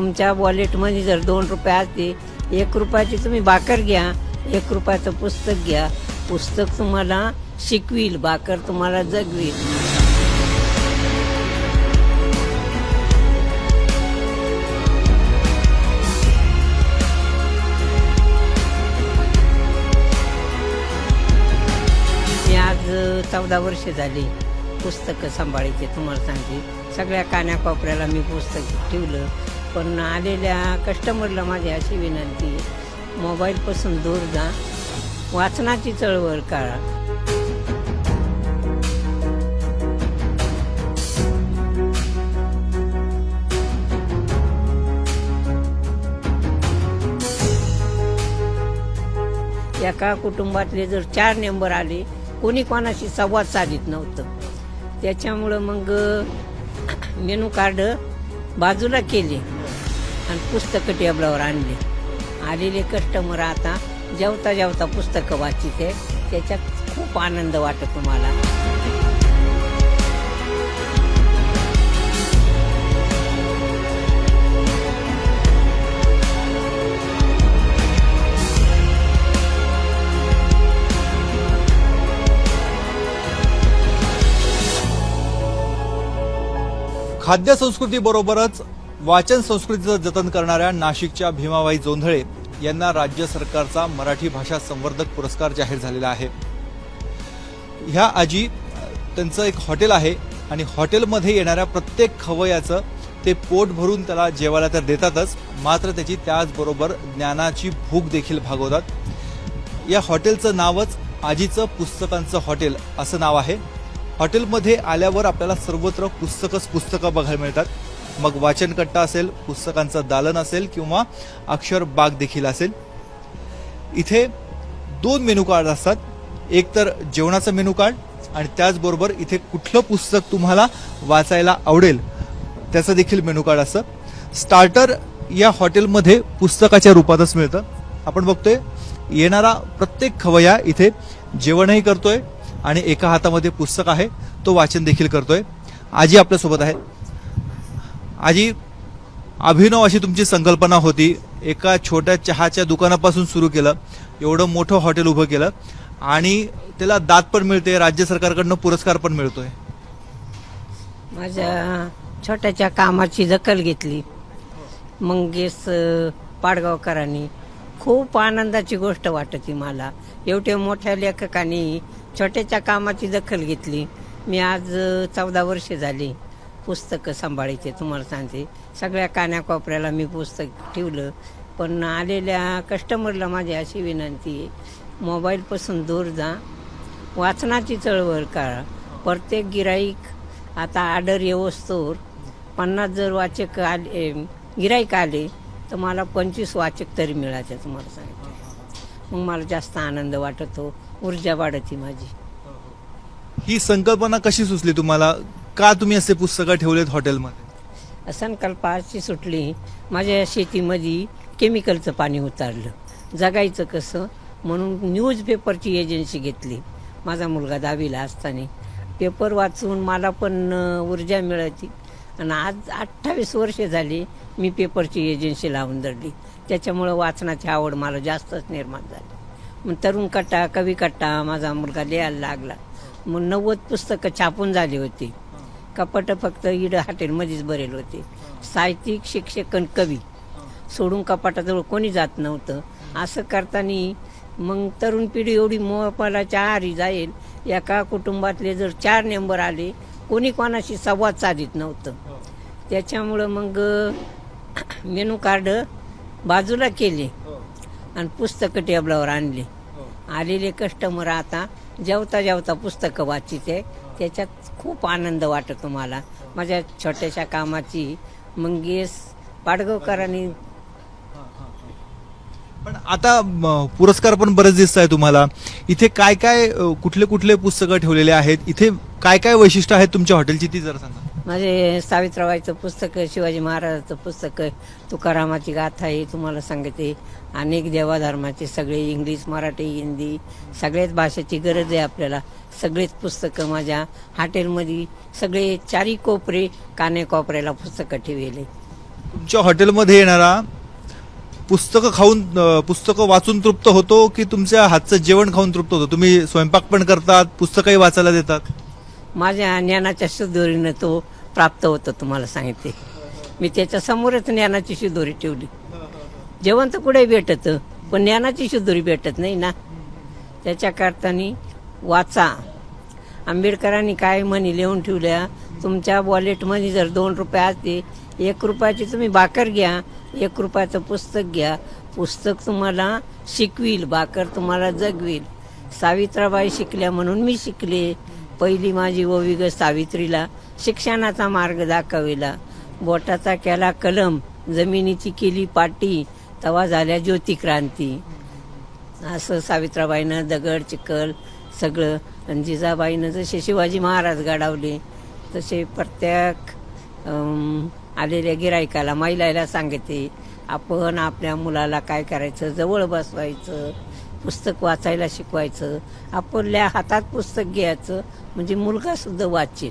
तुमच्या वॉलेटमध्ये जर 2 रुपये असते, 1 रुपयाची तुम्ही भाकर घ्या, 1 रुपयाचं पुस्तक घ्या. पुस्तक तुम्हाला शिकविल, भाकर तुम्हाला जगविल. मी आज 14 वर्ष झाली पुस्तकं सांभाळायचे. तुम्हाला सांगते, सगळ्या कानाकोपऱ्याला मी पुस्तक ठेवलं. पण आलेल्या कस्टमरला माझी अशी विनंती, मोबाईलपासून दूर जा, वाचनाची चळवळ करा. एका कुटुंबातले जर 4 मेंबर आले, कोणी कोणाशी संवाद साधित नव्हतं. त्याच्यामुळं मग मेनू कार्ड बाजूला केले आणि पुस्तकं टेबलावर आणले. आलेले कस्टमर आता जेवता जेवता पुस्तकं वाचिते. त्याच्यात खूप आनंद वाटतो मला. खाद्य संस्कृतीबरोबरच वाचन संस्कृतीचं जतन करणाऱ्या नाशिकच्या भीमाबाई जोंधळे यांना राज्य सरकारचा मराठी भाषा संवर्धक पुरस्कार जाहीर झालेला आहे. ह्या आजी, त्यांचं एक हॉटेल आहे आणि हॉटेलमध्ये येणाऱ्या प्रत्येक खवय्याचं ते पोट भरून त्याला जेवायला तर देतातच, मात्र त्याची त्याचबरोबर ज्ञानाची भूक देखील भागवतात. या हॉटेलचं नावच आजीचं पुस्तकांचं हॉटेल असं नाव आहे. हॉटेलमध्ये आल्यावर आपल्याला सर्वत्र पुस्तकं बघायला मिळतात. मग वाचनकट्टा असेल, पुस्तकांचं दालन असेल किंवा अक्षर बाग देखील असेल. इथे 2 मेनू कार्ड असतात. एक तर जेवणाचं मेनू कार्ड आणि त्याचबरोबर इथे कुठलं पुस्तक तुम्हाला वाचायला आवडेल त्याचं देखील मेनू कार्ड असतं. स्टार्टर या हॉटेलमध्ये पुस्तकाच्या रूपातच मिळतं. आपण बघतोय येणारा प्रत्येक खवय्या इथे जेवणही करतोय आणि एका हातामध्ये पुस्तक आहे, तो वाचन देखील करतोय. आजी आपल्यासोबत आहेत. आजी, अभिनव अशी तुमची संकल्पना होती. एका छोट्या चहाच्या दुकानापासून सुरू केलं, एवढं मोठं हॉटेल उभं केलं आणि त्याला दाद पण मिळते, राज्य सरकारकडनं पुरस्कार पण मिळतोय. माझ्या छोट्याच्या कामाची दखल घेतली मंगेश पाडगावकरांनी. खूप आनंदाची गोष्ट वाटते मला. एवढ्या मोठ्या लेखकांनी छोट्याच्या कामाची दखल घेतली. मी आज 14 वर्ष झाली पुस्तकं सांभाळायचे. तुम्हाला सांगते, सगळ्या कानाकोपऱ्याला मी पुस्तक ठेवलं. पण आलेल्या कस्टमरला माझी अशी विनंती, मोबाईलपासून दूर जा, वाचनाची चळवळ करा. प्रत्येक गिराईक आता ऑर्डर येवस्तोवर 50 जर वाचक आले, गिराईक आले, तर मला 25 वाचक तरी मिळाले. तुम्हाला सांगते, मग मला जास्त आनंद वाटतो, ऊर्जा वाढती माझी. ही संकल्पना कशी सुचली तुम्हाला? का तुम्ही असे पुस्तकं ठेवलेत हॉटेलमध्ये? संकल्पना अशी सुटली, माझ्या शेतीमध्ये केमिकलचं पाणी उतारलं, जगायचं कसं म्हणून न्यूजपेपरची एजन्सी घेतली. माझा मुलगा 10वीला असताना पेपर वाचून मला पण ऊर्जा मिळाली आणि आज 28 वर्ष झाली मी पेपरची एजन्सी लावून धरली. त्याच्यामुळं वाचनाची आवड मला जास्तच निर्माण झाली. मग तरुण कट्टा, कवी कट्टा माझा मुलगा लिहायला लागला. मग 90 पुस्तकं छापून झाली होती. कपाटं फक्त इड हॉटेलमध्येच भरेल होते. साहित्यिक, शिक्षक आणि कवी सोडून कपाटाजवळ कोणी जात नव्हतं. असं करताना मग तरुण पिढी एवढी मोबाईलच्या आहारी जाईल. एका कुटुंबातले जर 4 मेंबर आले, कोणी कोणाशी संवाद साधित नव्हतं. त्याच्यामुळं मग मेनू कार्ड बाजूला केले आणि पुस्तकं टेबलावर आणले. आलेले कस्टमर आता जेवता जेवता पुस्तकं वाचिते. त्याच्यात खूप आनंद वाटतो मला. माझ्या छोट्याशा कामाची मंगेश पाडगावकरांनी. पण आता पुरस्कार पण बरेच दिसत आहे तुम्हाला. इथे काय काय, कुठले कुठले पुस्तकं ठेवलेले आहेत? इथे काय काय वैशिष्ट्य आहेत तुमच्या हॉटेलची, ती जरा सांगा. माझे सावित्रीबाईचं पुस्तक, शिवाजी महाराजाचं पुस्तक, तुकारामाची गाथा आहे तुम्हाला सांगते. अनेक देवाधर्माचे सगळे, इंग्लिश, मराठी, हिंदी, सगळ्याच भाषेची गरज आहे आपल्याला. सगळेच पुस्तकं माझ्या हॉटेलमध्ये, सगळे 4 कोपरे, कानेकोपऱ्याला पुस्तकं ठेवले. तुमच्या हॉटेलमध्ये येणारा पुस्तकं वाचून तृप्त होतो की तुमच्या हातचं जेवण खाऊन तृप्त होतो? तुम्ही स्वयंपाक पण करतात, पुस्तकही वाचायला देतात. माझ्या ज्ञानाच्या शिदोरीनं तो प्राप्त होतो. तुम्हाला सांगितले, मी त्याच्या समोरच ज्ञानाची शिदोरी ठेवली. जेवण तर कुठे भेटतं, पण ज्ञानाची शिदोरी भेटत नाही ना. त्याच्याकरतानी वाचा. आंबेडकरांनी काय म्हणी लिहून ठेवल्या, तुमच्या वॉलेटमध्ये जर 2 रुपये असते, 1 रुपयाची तुम्ही भाकर घ्या, 1 रुपयाचं पुस्तक घ्या. पुस्तक तुम्हाला शिकविल, भाकर तुम्हाला जगविल. सावित्राबाई शिकल्या म्हणून मी शिकले. पहिली माझी ओवी ग सावित्रीला, शिक्षणाचा मार्ग दाखविला. बोटाचा केला कलम, जमिनीची केली पाटी, तवा झाल्या ज्योतिक्रांती. असं सावित्राबाईनं दगड चिखल सगळं, आणि जिजाबाईनं जसे शिवाजी महाराज घडवले तसे प्रत्येक आलेल्या गिरायकाला महिलाला सांगते, आपण आपल्या मुलाला काय करायचं, जवळ बसवायचं, पुस्तक वाचायला शिकवायचं. आपल्या हातात पुस्तक घ्यायचं म्हणजे मुलगा सुद्धा वाचेल.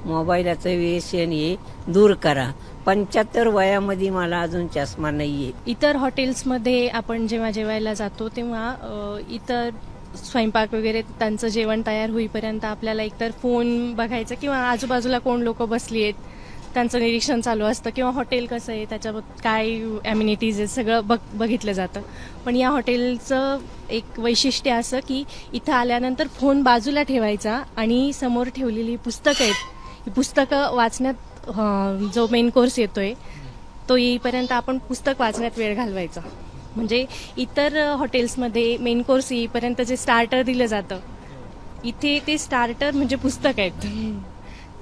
मोबाईलचं व्यसन हे दूर करा. 75 वयामध्ये मला अजून चष्मा नाहीये. इतर हॉटेल्समध्ये आपण जेव्हा जेवायला जातो तेव्हा इतर स्वयंपाक वगैरे त्यांचं जेवण तयार होईपर्यंत आपल्याला एकतर फोन बघायचा किंवा आजूबाजूला कोण लोक बसली आहेत त्यांचं निरीक्षण चालू असतं, किंवा हॉटेल कसं आहे त्याच्याबद्दल काय ॲम्युनिटीज आहेत सगळं बघितलं जातं. पण या हॉटेलचं एक वैशिष्ट्य असं की इथं आल्यानंतर फोन बाजूला ठेवायचा आणि समोर ठेवलेली पुस्तकं आहेत, ही पुस्तकं वाचण्यात जो मेन कोर्स येतोय तो येईपर्यंत आपण पुस्तक वाचण्यात वेळ घालवायचा. म्हणजे इतर हॉटेल्समध्ये मेन कोर्स येईपर्यंत जे स्टार्टर दिलं जातं, इथे ते स्टार्टर म्हणजे पुस्तक आहेत.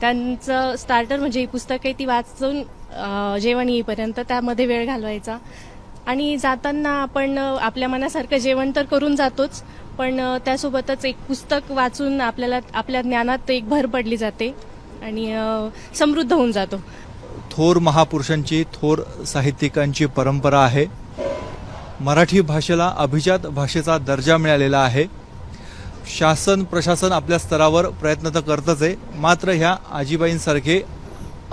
त्यांचं स्टार्टर म्हणजे ही पुस्तक आहे, ती वाचून जेवण येईपर्यंत त्यामध्ये वेळ घालवायचा. आणि जाताना आपण आपल्या मनासारखं जेवण तर करून जातोच, पण त्यासोबतच एक पुस्तक वाचून आपल्याला आपल्या ज्ञानात एक भर पडली जाते आणि समृद्ध होऊन जातो. थोर महापुरुषांची, थोर साहित्यिकांची परंपरा आहे. मराठी भाषेला अभिजात भाषेचा दर्जा मिळालेला आहे. शासन प्रशासन आपल्या स्तरावर प्रयत्न तर करतच आहे, मात्र ह्या आजीबाईंसारखे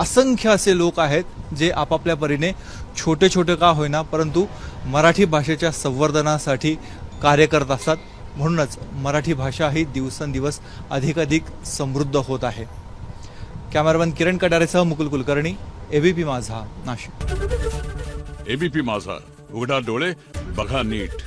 असंख्य असे लोक आहेत जे आपापल्या परीने छोटे छोटे का होईना परंतु मराठी भाषेच्या संवर्धनासाठी कार्य करत असतात. म्हणूनच मराठी भाषा ही दिवसेंदिवस अधिकाधिक समृद्ध होत आहे. कॅमेरामॅन किरण कटारेसह मुकुल कुलकर्णी, एबीपी माझा, नाशिक. एबीपी माझा, उघडा डोळे बघा नीट.